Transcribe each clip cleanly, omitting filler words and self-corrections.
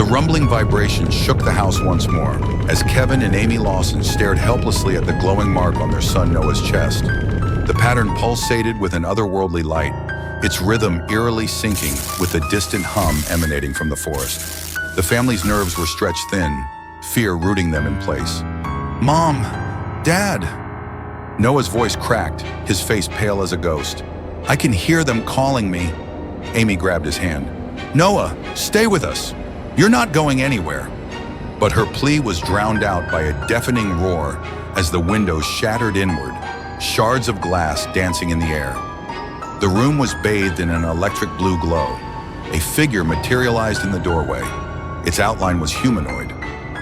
rumbling vibration shook the house once more, as Kevin and Amy Lawson stared helplessly at the glowing mark on their son Noah's chest. The pattern pulsated with an otherworldly light, its rhythm eerily syncing with the distant hum emanating from the forest. The family's nerves were stretched thin, fear rooting them in place. "Mom! Dad!" Noah's voice cracked, his face pale as a ghost. "I can hear them calling me." Amy grabbed his hand. "Noah, stay with us. You're not going anywhere." But her plea was drowned out by a deafening roar as the windows shattered inward, shards of glass dancing in the air. The room was bathed in an electric blue glow. A figure materialized in the doorway. Its outline was humanoid,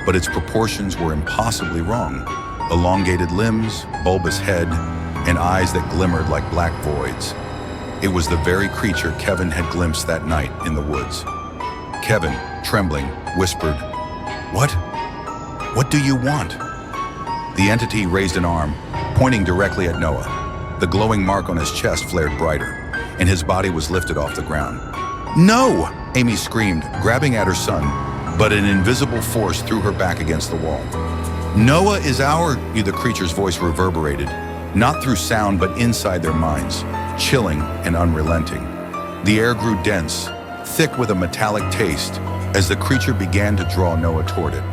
but its proportions were impossibly wrong. Elongated limbs, bulbous head, and eyes that glimmered like black voids. It was the very creature Kevin had glimpsed that night in the woods. Kevin, trembling, whispered, "What? What do you want?" The entity raised an arm, pointing directly at Noah. The glowing mark on his chest flared brighter, and his body was lifted off the ground. "No!" Amy screamed, grabbing at her son, but an invisible force threw her back against the wall. "Noah is the creature's voice reverberated, not through sound but inside their minds, chilling and unrelenting. The air grew dense, thick with a metallic taste, as the creature began to draw Noah toward it.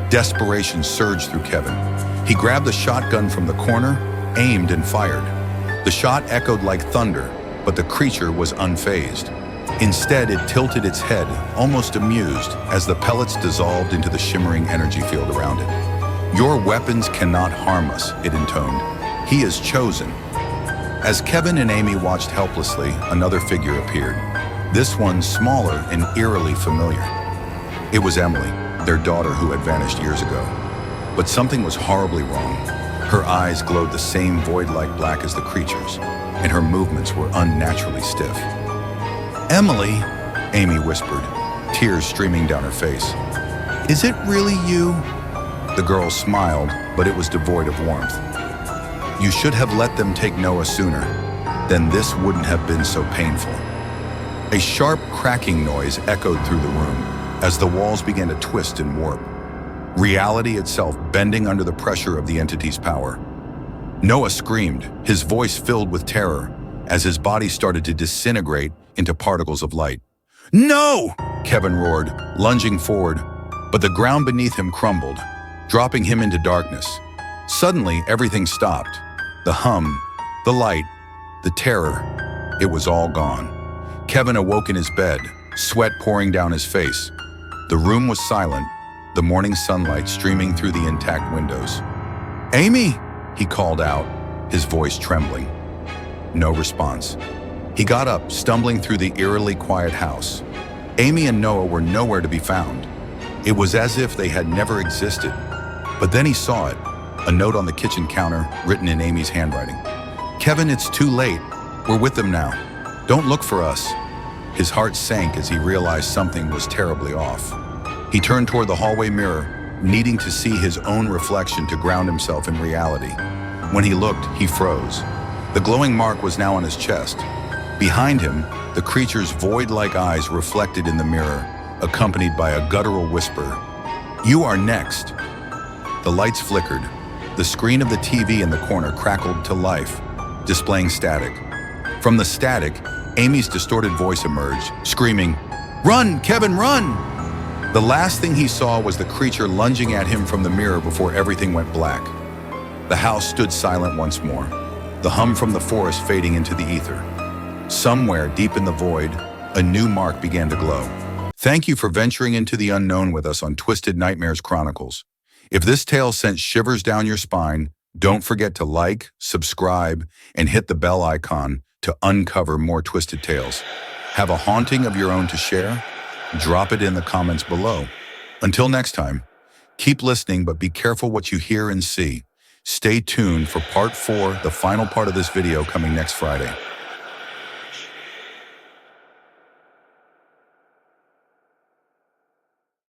Desperation surged through Kevin. He grabbed the shotgun from the corner, aimed and fired. The shot echoed like thunder, but the creature was unfazed. Instead, it tilted its head, almost amused, as the pellets dissolved into the shimmering energy field around it. "Your weapons cannot harm us," it intoned. "He is chosen." As Kevin and Amy watched helplessly, another figure appeared. This one smaller and eerily familiar. It was Emily, their daughter who had vanished years ago. But something was horribly wrong. Her eyes glowed the same void-like black as the creature's, and her movements were unnaturally stiff. "Emily," Amy whispered, tears streaming down her face. "Is it really you?" The girl smiled, but it was devoid of warmth. "You should have let them take Noah sooner. Then this wouldn't have been so painful." A sharp cracking noise echoed through the room as the walls began to twist and warp. Reality itself bending under the pressure of the entity's power. Noah screamed, his voice filled with terror, as his body started to disintegrate into particles of light. "No!" Kevin roared, lunging forward, but the ground beneath him crumbled, dropping him into darkness. Suddenly, everything stopped. The hum, the light, the terror, it was all gone. Kevin awoke in his bed, sweat pouring down his face. The room was silent, the morning sunlight streaming through the intact windows. "Amy!" he called out, his voice trembling. No response. He got up, stumbling through the eerily quiet house. Amy and Noah were nowhere to be found. It was as if they had never existed. But then he saw it, a note on the kitchen counter written in Amy's handwriting. "Kevin, it's too late. We're with them now. Don't look for us." His heart sank as he realized something was terribly off. He turned toward the hallway mirror, needing to see his own reflection to ground himself in reality. When he looked, he froze. The glowing mark was now on his chest. Behind him, the creature's void-like eyes reflected in the mirror, accompanied by a guttural whisper, "You are next." The lights flickered. The screen of the TV in the corner crackled to life, displaying static. From the static, Amy's distorted voice emerged, screaming, "Run, Kevin, run!" The last thing he saw was the creature lunging at him from the mirror before everything went black. The house stood silent once more, the hum from the forest fading into the ether. Somewhere deep in the void, a new mark began to glow. Thank you for venturing into the unknown with us on Twisted Nightmares Chronicles. If this tale sent shivers down your spine, don't forget to like, subscribe, and hit the bell icon to uncover more twisted tales. Have a haunting of your own to share? Drop it in the comments below. Until next time, keep listening, but be careful what you hear and see. Stay tuned for part 4, the final part of this video coming next Friday.